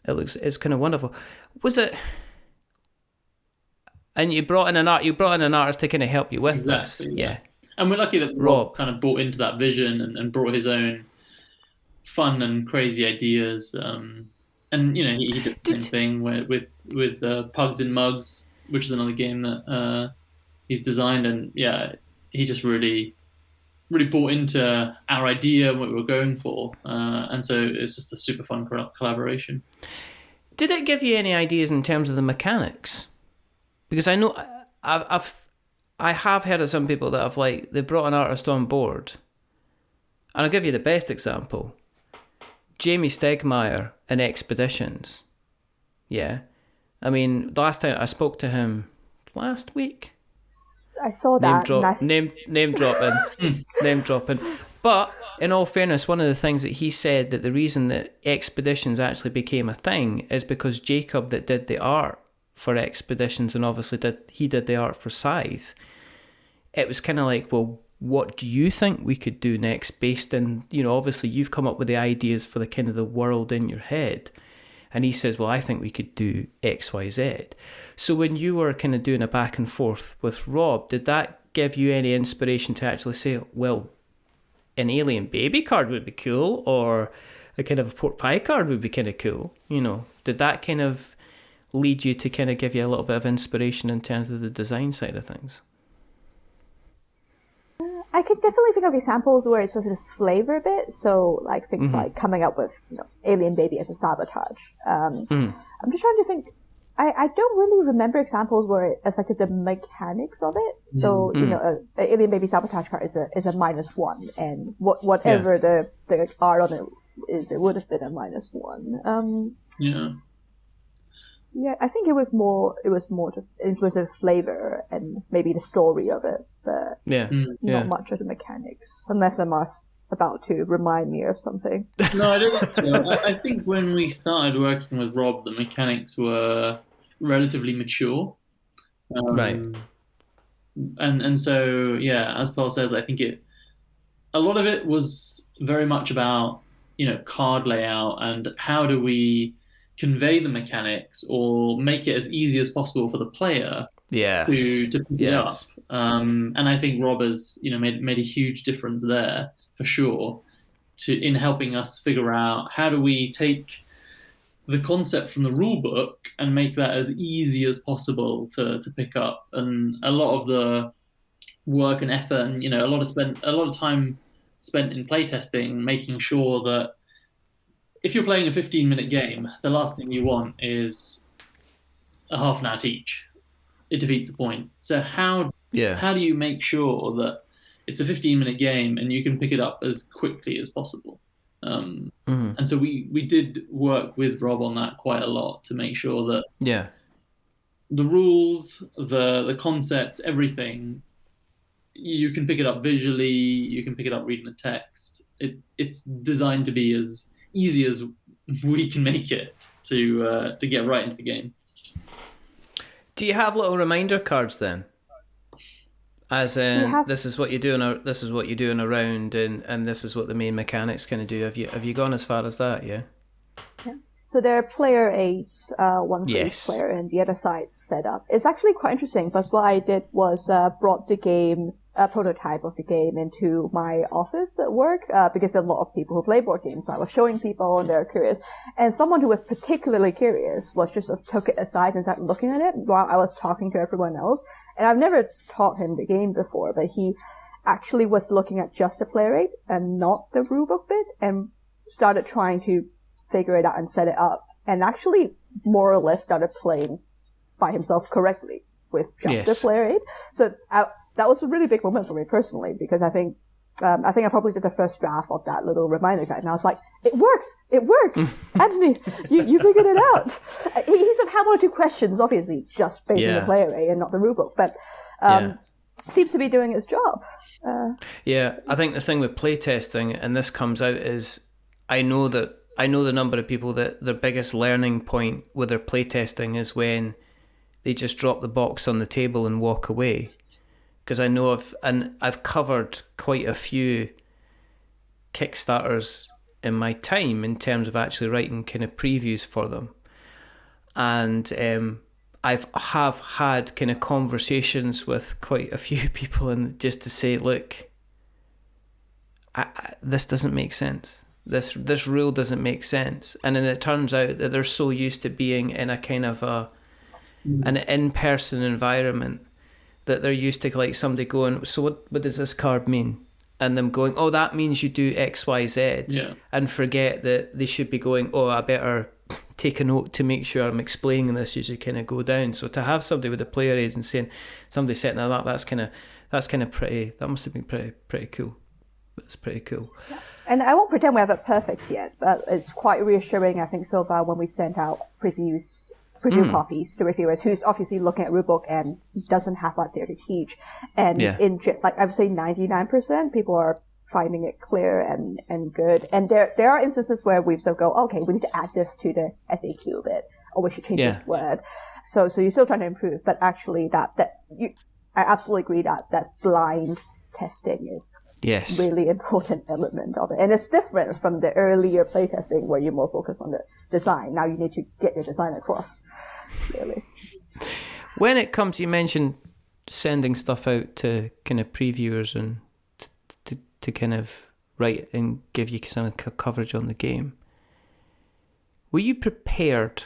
It's kind of wonderful. Was it? And you brought in an artist to kind of help you with this, yeah. And we're lucky that Rob kind of bought into that vision and brought his own fun and crazy ideas. And he did the same thing with Pugs in Mugs, which is another game that he's designed. And he just really, really bought into our idea and what we were going for. And so it's just a super fun collaboration. Did it give you any ideas in terms of the mechanics? Because I know I have heard of some people that have they brought an artist on board, and I'll give you the best example. Jamie Stegmaier in Expeditions. Yeah. I mean, the last time I spoke to him last week. I saw that. Name dropping. But in all fairness, one of the things that he said that the reason that Expeditions actually became a thing is because Jacob that did the art for Expeditions and obviously he did the art for Scythe. It was kind of like, well, what do you think we could do next based on, obviously you've come up with the ideas for the kind of the world in your head. And he says, well, I think we could do X, Y, Z. So when you were kind of doing a back and forth with Rob, did that give you any inspiration to actually say, well, an alien baby card would be cool, or a kind of a pork pie card would be kind of cool? Did that kind of lead you to kind of give you a little bit of inspiration in terms of the design side of things? I could definitely think of examples where it's sort of flavor a bit. So like things like coming up with alien baby as a sabotage. I'm just trying to think. I don't really remember examples where it affected the mechanics of it. So an alien baby sabotage card is a -1, and whatever the art on it is, it would have been a -1. Yeah, I think it was more just influence of flavor and maybe the story of it, but not much of the mechanics, unless Amar's about to remind me of something. No, I don't think so. I think when we started working with Rob, the mechanics were relatively mature. Right. And so, as Paul says, I think a lot of it was very much about, card layout and how do we convey the mechanics or make it as easy as possible for the player to pick it up. And I think Rob has, made a huge difference there for sure in helping us figure out how do we take the concept from the rule book and make that as easy as possible to pick up. And a lot of the work and effort and, a lot of time spent in playtesting, making sure that if you're playing a 15-minute game, the last thing you want is a half an hour teach. It defeats the point. So how do you make sure that it's a 15-minute game and you can pick it up as quickly as possible? And so we did work with Rob on that quite a lot to make sure that the rules, the concept, everything, you can pick it up visually, you can pick it up reading the text. It's designed to be as easy as we can make it to get right into the game. Do you have little reminder cards then? As in, this is what you're doing. This is what you're doing around, and this is what the main mechanics kind of do. Have you gone as far as that? Yeah. So there are player aids, one for each player, and the other side's set up. It's actually quite interesting because what I did was brought the game, a prototype of the game, into my office at work because there are a lot of people who play board games. So I was showing people, and they're curious. And someone who was particularly curious was just took it aside and started looking at it while I was talking to everyone else. And I've never taught him the game before, but he actually was looking at just the player aid and not the rulebook bit, and started trying to figure it out and set it up, and actually more or less started playing by himself correctly with just the player aid. So that was a really big moment for me personally, because I think I probably did the first draft of that little reminder guide, and I was like, it works! Anthony, you figured it out. He said how about 2 questions, obviously just based on the player aid and not the rulebook, but seems to be doing its job. I think the thing with playtesting, and this comes out, is I know the number of people that their biggest learning point with their playtesting is when they just drop the box on the table and walk away. Because I know I've covered quite a few Kickstarters in my time in terms of actually writing kind of previews for them. And have had kind of conversations with quite a few people, and just to say, look, this doesn't make sense. This rule doesn't make sense. And then it turns out that they're so used to being in a kind of an in-person environment that they're used to like somebody going, so what does this card mean? And them going, oh, that means you do X, Y, Z. Yeah. And forget that they should be going, oh, I better take a note to make sure I'm explaining this as you kind of go down. So to have somebody with the player aids and saying, somebody setting that up, that must have been pretty cool. That's pretty cool. Yeah. And I won't pretend we have it perfect yet, but it's quite reassuring, I think, so far when we sent out preview copies to reviewers who's obviously looking at rulebook and doesn't have that there to teach. And I would say 99% people are finding it clear and good. And there are instances where we've still go, okay, we need to add this to the FAQ bit, or we should change this word. So you're still trying to improve, but actually I absolutely agree that blind testing is Yes. really important element of it. And it's different from the earlier playtesting where you're more focused on the design. Now you need to get your design across, really. When it comes, you mentioned sending stuff out to kind of previewers and to kind of write and give you some coverage on the game. Were you prepared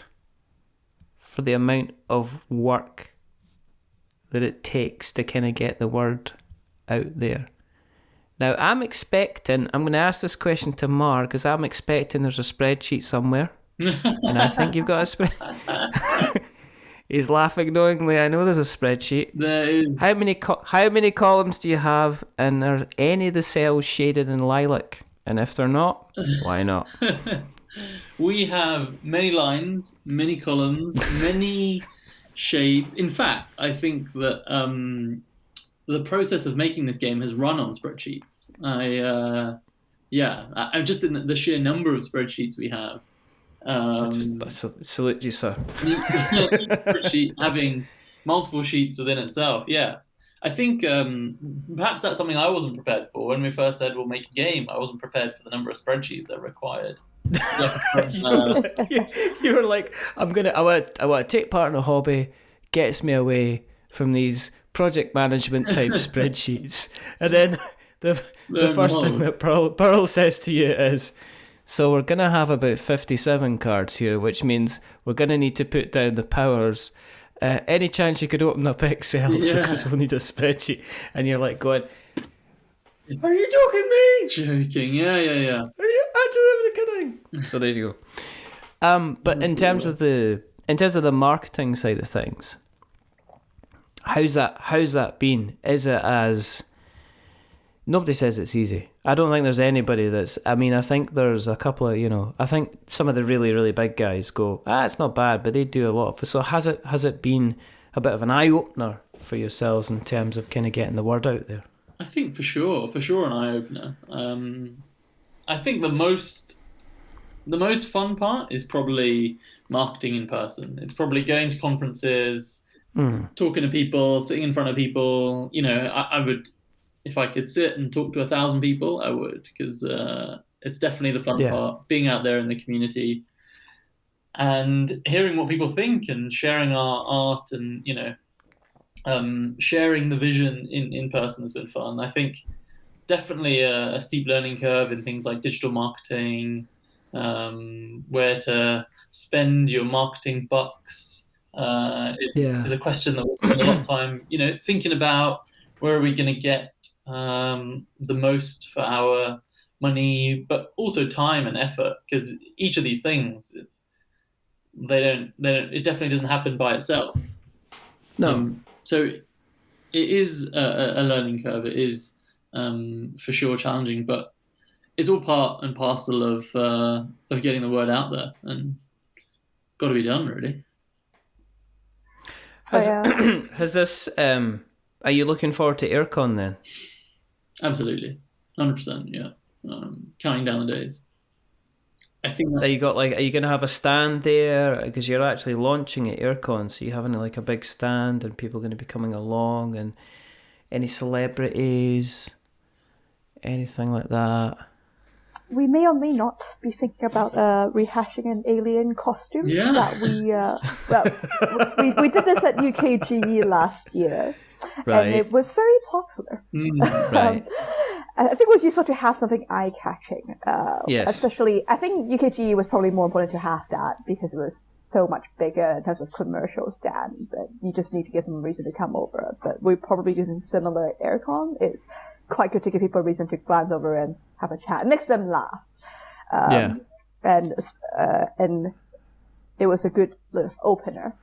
for the amount of work that it takes to kind of get the word out there? Now, I'm going to ask this question to Mar, because I'm expecting there's a spreadsheet somewhere. And I think you've got a spreadsheet. He's laughing knowingly. I know there's a spreadsheet. There is. How many columns do you have? And are any of the cells shaded in lilac? And if they're not, why not? We have many lines, many columns, many shades. In fact, I think that the process of making this game has run on spreadsheets. I'm just in the sheer number of spreadsheets we have. I salute you, sir. Each spreadsheet having multiple sheets within itself. Yeah, I think perhaps that's something I wasn't prepared for when we first said we'll make a game. I wasn't prepared for the number of spreadsheets that are required. You were like, I want to take part in a hobby, gets me away from these project management type spreadsheets, and then the first thing that Pearl says to you is, so we're gonna have about 57 cards here, which means we're gonna need to put down the powers. Any chance you could open up Excel, because we'll need a spreadsheet? And you're like going, are you joking me? Joking, yeah. Are you actually kidding? So there you go. But in terms of the marketing side of things, how's that been? Is it as... Nobody says it's easy. I don't think there's anybody that's... I mean, I think there's a couple of, I think some of the really, really big guys go, it's not bad, but they do a lot of... So has it been a bit of an eye-opener for yourselves in terms of kind of getting the word out there? I think for sure an eye-opener. I think the most fun part is probably marketing in person. It's probably going to conferences, talking to people, sitting in front of people. I would... If I could sit and talk to 1,000 people, I would, because it's definitely the fun part, being out there in the community and hearing what people think and sharing our art and, sharing the vision in person has been fun. I think definitely a steep learning curve in things like digital marketing, where to spend your marketing bucks is a question that we'll spend a lot of time, thinking about. Where are we going to get the most for our money, but also time and effort? Because each of these things, it definitely doesn't happen by itself. No. So it is a learning curve. It is for sure challenging, but it's all part and parcel of getting the word out there, and got to be done, really. Has this... Are you looking forward to AirCon then? Absolutely, 100%. Yeah, counting down the days. I think that's... Are you going to have a stand there? Because you're actually launching at AirCon, so you're having like a big stand, and people are going to be coming along, and any celebrities, anything like that. We may or may not be thinking about rehashing an alien costume. Yeah. That we did this at UKGE last year. Right. And it was very popular. Right. I think it was useful to have something eye-catching. Yes. Especially, I think UKGE was probably more important to have that because it was so much bigger in terms of commercial stands. And you just need to give them a reason to come over. But we're probably using similar at AirCon. It's quite good to give people a reason to glance over and have a chat. It makes them laugh. And it was a good opener.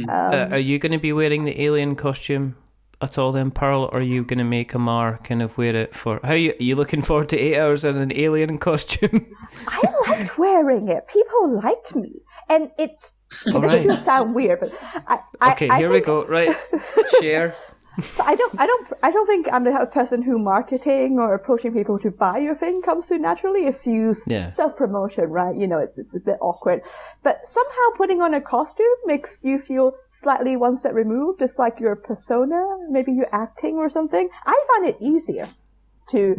Are you going to be wearing the alien costume at all then, Pearl, or are you going to make Amar kind of wear it for... Are you looking forward to 8 hours in an alien costume? I liked wearing it. People liked me. And it doesn't sound weird, but here we go. Right. Share. So I don't think I'm the type of person who marketing or approaching people to buy your thing comes to naturally. If you self-promotion, right? It's a bit awkward. But somehow putting on a costume makes you feel slightly one step removed. It's like your persona, maybe you're acting or something. I find it easier to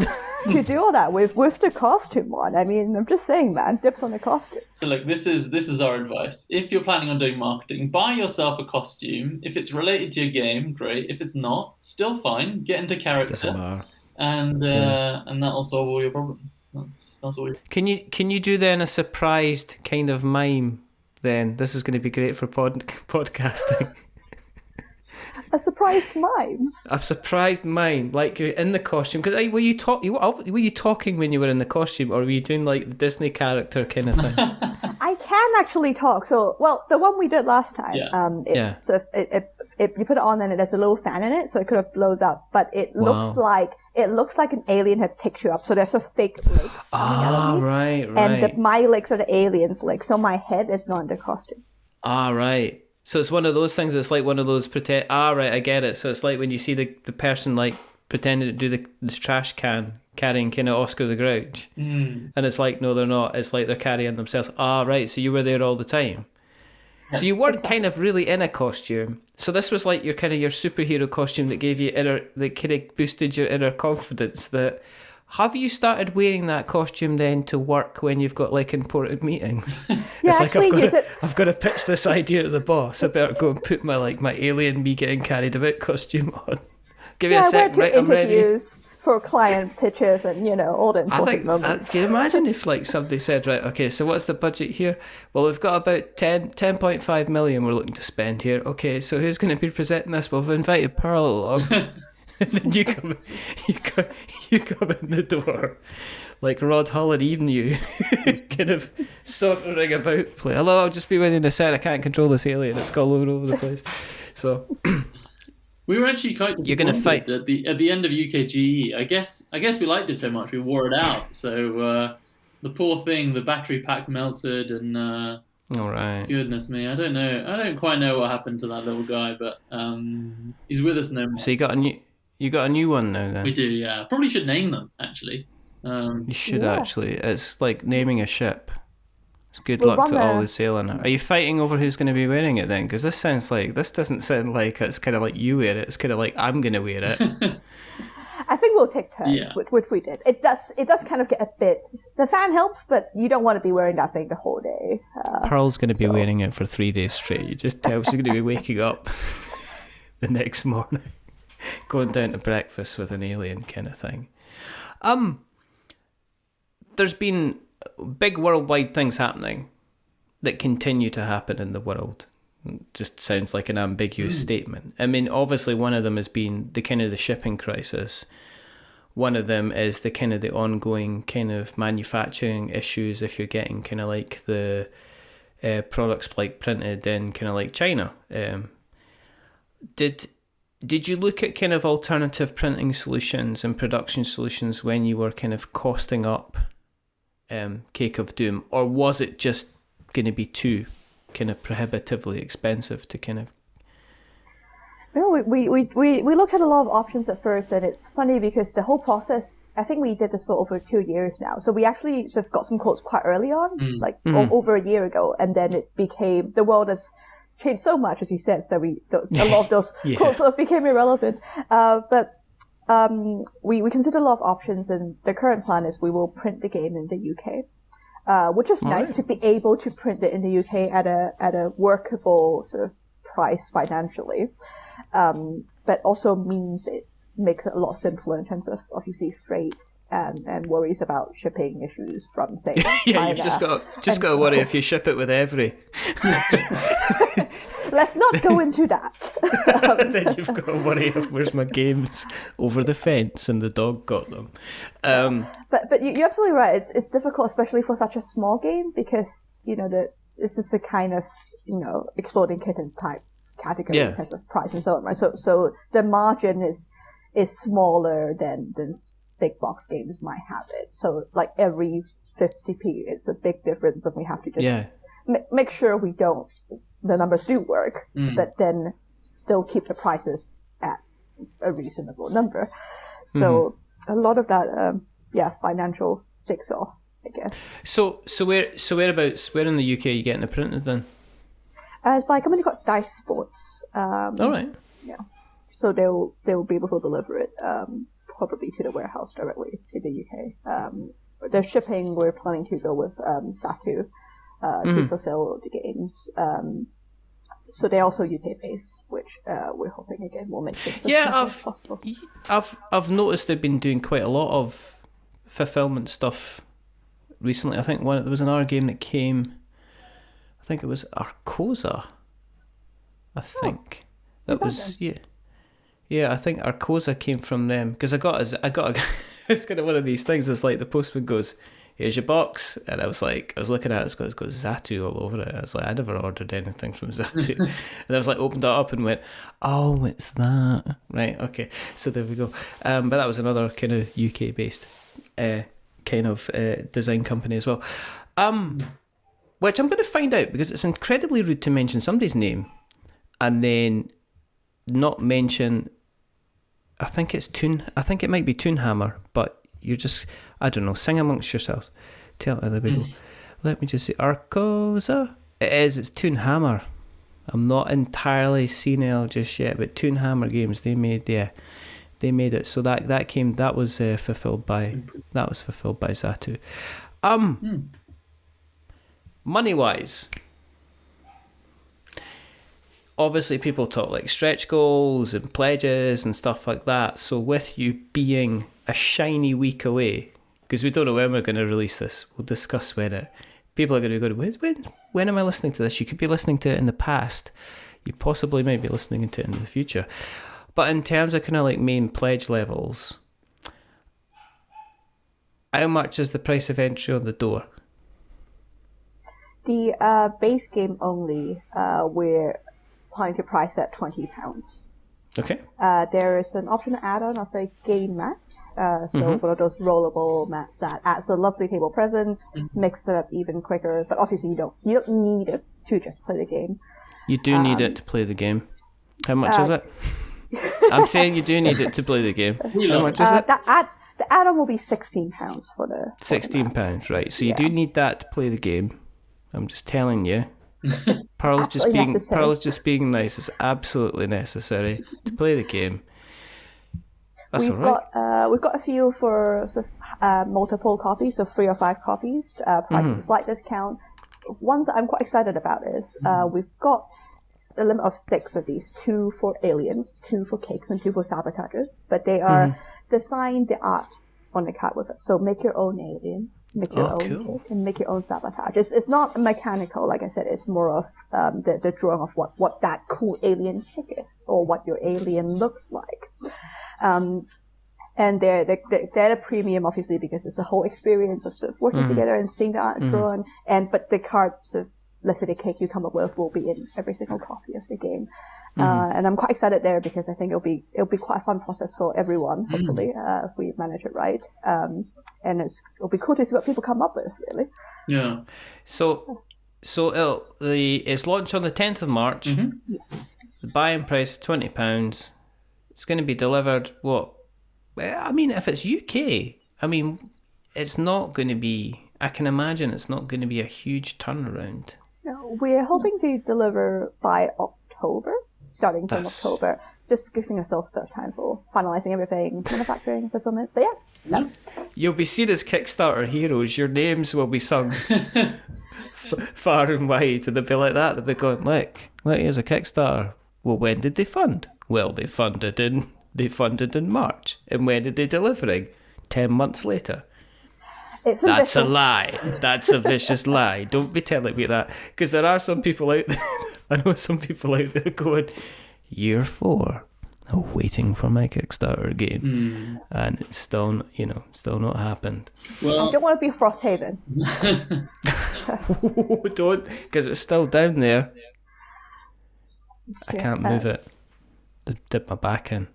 do all that with the costume on. I mean, I'm just saying, man, dips on the costume. So look, this is our advice. If you're planning on doing marketing, buy yourself a costume. If it's related to your game, great. If it's not, still fine. Get into character, and that'll solve all your problems. That's all. Can you do then a surprised kind of mime? Then this is going to be great for podcasting. A surprised mime. A surprised mime, like you're in the costume. Because were you talking when you were in the costume, or were you doing like the Disney character kind of thing? I can actually talk. So, the one we did last time, you put it on and there's a little fan in it, so it kind of blows up. But it looks like an alien had picked you up. So there's a fake legs coming out of me. Right. And my legs are the alien's legs, so my head is not in the costume. Right. So it's one of those things. It's like one of those pretend. Right, I get it. So it's like when you see the person like pretending to do the trash can carrying kind of Oscar the Grouch, and it's like no, they're not. It's like they're carrying themselves. Right. So you were there all the time. So you weren't kind of really in a costume. So this was like your superhero costume that gave you that kind of boosted your inner confidence. That have you started wearing that costume then to work when you've got like important meetings? It's like I've got to pitch this idea to the boss. I better go and put my alien me getting carried about costume on. Give me a sec, right? I'm ready. For client pitches and all the important moments. Can you imagine if like somebody said, right, okay, so what's the budget here? Well, we've got about 10.5 million we're looking to spend here. Okay, so who's going to be presenting this? Well, we've invited Pearl along. And then you come in the door like Rod Hull and Eden you kind of sauntering about. Hello, I'll just be with you in a second. I can't control this alien. It's all over the place. So we were actually quite disappointed. You're going to fight at the end of UKGE. I guess we liked it so much we wore it out. So the poor thing, the battery pack melted, and all right. Goodness me, I don't know. I don't quite know what happened to that little guy, but he's with us no more. So you got a new one now then? We do, yeah. Probably should name them actually. You should actually. It's like naming a ship. It's good luck to all the sailing. Are you fighting over who's going to be wearing it then? Because this doesn't sound like it's kind of like you wear it. It's kind of like I'm going to wear it. I think we'll take turns, which we did. It does kind of get a bit. The fan helps, but you don't want to be wearing that thing the whole day. Pearl's going to be wearing it for 3 days straight. You just tell she's going to be waking up the next morning, going down to breakfast with an alien kind of thing. There's been big worldwide things happening that continue to happen in the world. It just sounds like an ambiguous statement. I mean, obviously one of them has been the kind of the shipping crisis. One of them is the kind of the ongoing kind of manufacturing issues if you're getting kind of like the products like printed in kind of like China. Did you look at kind of alternative printing solutions and production solutions when you were kind of costing up Cake of Doom, or was it just going to be too kind of prohibitively expensive to kind of? No, we looked at a lot of options at first, and it's funny because the whole process, I think we did this for over 2 years now. So we actually sort of got some quotes quite early on, over a year ago, and then it became, the world has changed so much, as you said, so a lot of those quotes sort of became irrelevant. But we considered a lot of options, and the current plan is we will print the game in the UK, which is nice to be able to print it in the UK at a workable sort of price financially, but also means it makes it a lot simpler in terms of obviously freight and worries about shipping issues from, say, China. You've just got to worry if you ship it with Every. Let's not go into that. Then you've got to worry of where's my games over the fence and the dog got them. But you're absolutely right. It's difficult, especially for such a small game, because this is a kind of exploding kittens type category in terms of price and so on, right? So the margin is smaller than big box games might have it. So like every 50p, it's a big difference, and we have to just make sure the numbers do work, but then still keep the prices at a reasonable number. So a lot of that, financial jigsaw, I guess. So whereabouts? Where in the UK are you getting it printed then? It's by a company called Dice Sports. All right. Yeah. So they'll be able to deliver it probably to the warehouse directly to the UK. The shipping, we're planning to go with Satu to fulfill the games. So they're also UK based, which we're hoping again will make things as simple as possible. I've noticed they've been doing quite a lot of fulfillment stuff recently. I think there was another game that came. I think it was Arcosa. I think that was them? Yeah. I think Arcosa came from them because I got a. It's kind of one of these things. It's like the postman goes, "Here's your box," and I was looking at it. It's got Zatu all over it. I was like, I never ordered anything from Zatu, and I was like, opened it up and went, "Oh, it's that." Right, okay. So there we go. But that was another kind of UK based kind of design company as well. Which I'm going to find out because it's incredibly rude to mention somebody's name and then not mention. I think it might be Toonhammer, but you're just, I don't know, sing amongst yourselves. There we go. Let me just say, Arcosa? It's Toonhammer. I'm not entirely senile just yet, but Toonhammer Games, they made it. So that was fulfilled by Zatu. Money-wise, obviously people talk like stretch goals and pledges and stuff like that. So with you being a shiny week away, because we don't know when we're going to release this, we'll discuss when people are going to go, when am I listening to this? You could be listening to it in the past. You possibly might be listening to it in the future. But in terms of kind of like main pledge levels, how much is the price of entry on the door? The base game only, we're planning to price at £20. Okay. There is an optional add-on of a game mat. So one of those rollable mats that adds a lovely table presence, makes it up even quicker. But obviously you don't need it to just play the game. You do need it to play the game. How much is it? I'm saying you do need it to play the game. How much is it? The add-on will be £16 for the £16, right? So you do need that to play the game. I'm just telling you. Pearl's just being nice. It's absolutely necessary to play the game. That's all right. We've got a few for sort of, multiple copies, so 3 or 5 copies. Prices slight discount. Ones that I'm quite excited about is we've got a limit of 6 of these: 2 for aliens, 2 for cakes, and 2 for sabotagers. But they are designed the art on the card with it. So make your own alien. Make your own cake and make your own sabotage. It's not mechanical, like I said. It's more of the drawing of what that cool alien cake is, or what your alien looks like. And they're a premium, obviously, because it's a whole experience of sort of working together and seeing the art drawn. But the cards of, let's say, the cake you come up with will be in every single copy of the game. And I'm quite excited there because I think it'll be quite a fun process for everyone, hopefully, if we manage it right. And it'll be cool to see what people come up with, really. Yeah. So it's launched on the 10th of March. The buying price is £20. It's going to be delivered, what? I mean, if it's UK, I mean, it's not going to be, I can imagine it's not going to be a huge turnaround. No, we're hoping to deliver by October, starting from October. Just giving ourselves a bit of time for finalising everything, manufacturing, fulfillment. But yeah, you'll be seen as Kickstarter heroes. Your names will be sung far and wide, and they'll be like that. They'll be going, look, here's a Kickstarter. Well, when did they fund? Well, they funded in March. And when are they delivering? 10 months later. That's a lie. That's a vicious lie. Don't be telling me that, because there are some people out there. I know some people out there going, year 4, waiting for my Kickstarter game, and it's still not happened. Well, I don't want to be Frosthaven. Don't, because it's still down there. I can't move it. I did my back in.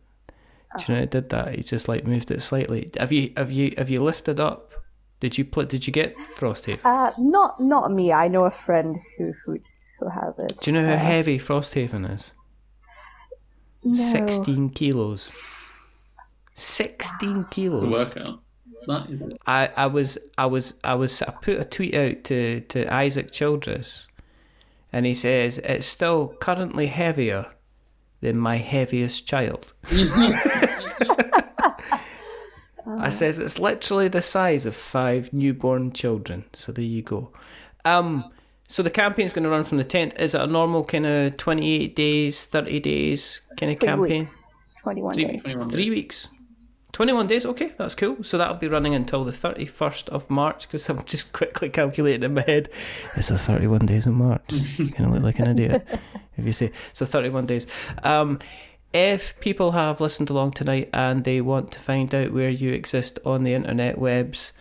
Do you know I did that? He just like moved it slightly. Have you lifted up? Did you get Frosthaven? Not me. I know a friend who has it. Do you know how heavy Frosthaven is? No. 16 kilos. 16 kilos. It's a workout. That is it. I put a tweet out to Isaac Childress, and he says it's still currently heavier than my heaviest child. I says it's literally the size of 5 newborn children. So there you go. So the campaign's going to run from the 10th. Is it a normal kind of 28 days, 30 days kind of 3 campaign? weeks. 21 days. 3 weeks. 21 days, okay, that's cool. So that'll be running until the 31st of March, because I'm just quickly calculating in my head. It's the 31 days of March. You kind of look like an idiot if you say. So 31 days. If people have listened along tonight and they want to find out where you exist on the internet webs,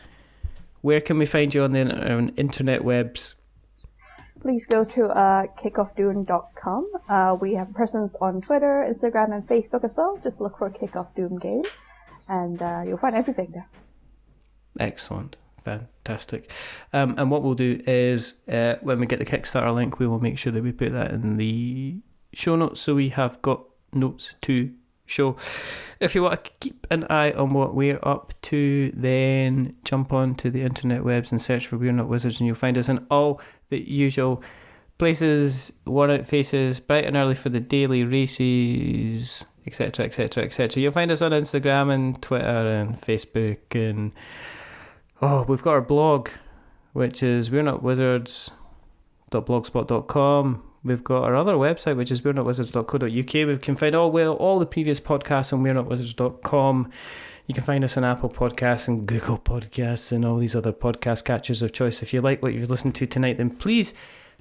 where can we find you on the internet webs? Please go to kickoffdoom.com. We have a presence on Twitter, Instagram, and Facebook as well. Just look for Kickoff Doom Game, and you'll find everything there. Excellent. Fantastic. And what we'll do is, when we get the Kickstarter link, we will make sure that we put that in the show notes, so we have got notes to show. If you want to keep an eye on what we're up to, then jump on to the internet webs and search for We're Not Wizards, and you'll find us in all the usual places: Worn Out Faces, bright and early for the daily races, etc, etc, etc. You'll find us on Instagram and Twitter and Facebook, and we've got our blog, which is we'renotwizards.blogspot.com. We've got our other website, which is we'renotwizards.co.uk. We can find all the previous podcasts on we'renotwizards.com. You can find us on Apple Podcasts and Google Podcasts and all these other podcast catchers of choice. If you like what you've listened to tonight, then please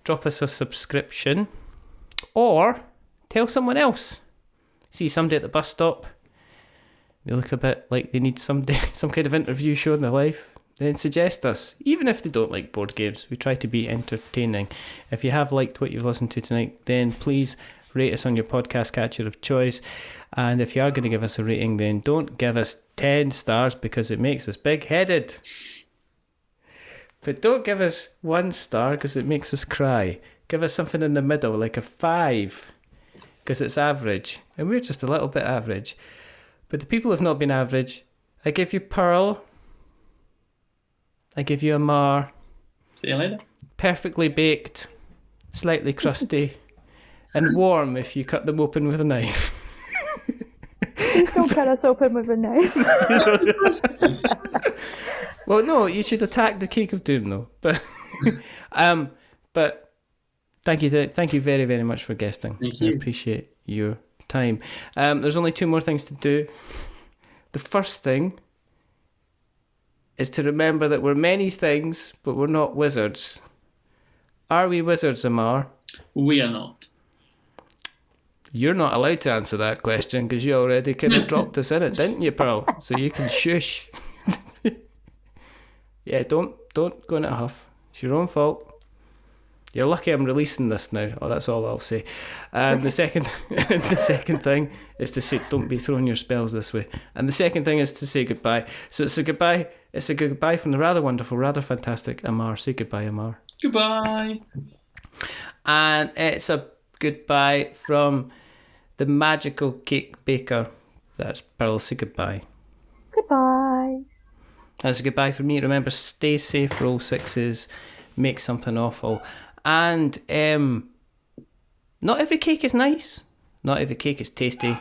drop us a subscription or tell someone else. See somebody at the bus stop, they look a bit like they need some kind of interview show in their life, then suggest us. Even if they don't like board games, we try to be entertaining. If you have liked what you've listened to tonight, then please rate us on your podcast catcher of choice. And if you are going to give us a rating, then don't give us 10 stars because it makes us big-headed. But don't give us 1 star because it makes us cry. Give us something in the middle, like a 5, because it's average. And we're just a little bit average. But the people have not been average. I give you Pearl. I give you Amar. See you later. Perfectly baked, slightly crusty, and warm if you cut them open with a knife. Please don't cut us open with a knife. Well, no, you should attack the cake of doom, though. But thank you very, very much for guesting. Thank you. I appreciate your time. There's only 2 more things to do. The first thing is to remember that we're many things, but we're not wizards. Are we wizards, Amar? We are not. You're not allowed to answer that question because you already kind of dropped us in it, didn't you, Pearl? So you can shush. Yeah, don't go in a huff. It's your own fault. You're lucky I'm releasing this now. Oh, that's all I'll say. And the second thing is to say, don't be throwing your spells this way. And the second thing is to say goodbye. So it's a goodbye. It's a goodbye from the rather wonderful, rather fantastic Amar. Say goodbye, Amar. Goodbye. And it's a goodbye from the magical cake baker. That's Pearl. Say goodbye. Goodbye. That's a goodbye from me. Remember, stay safe, roll 6s, make something awful. And not every cake is nice. Not every cake is tasty.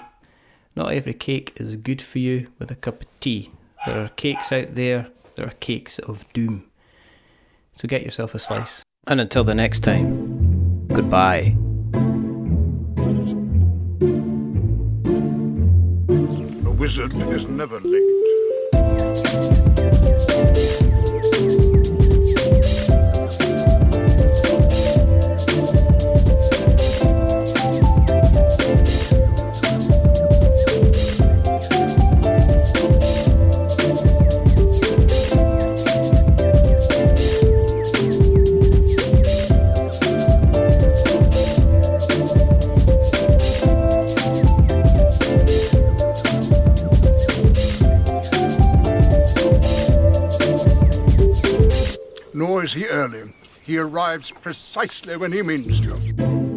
Not every cake is good for you with a cup of tea. There are cakes out there. There are cakes of doom. So get yourself a slice. And until the next time, goodbye. A wizard is never late. Nor is he early. He arrives precisely when he means to.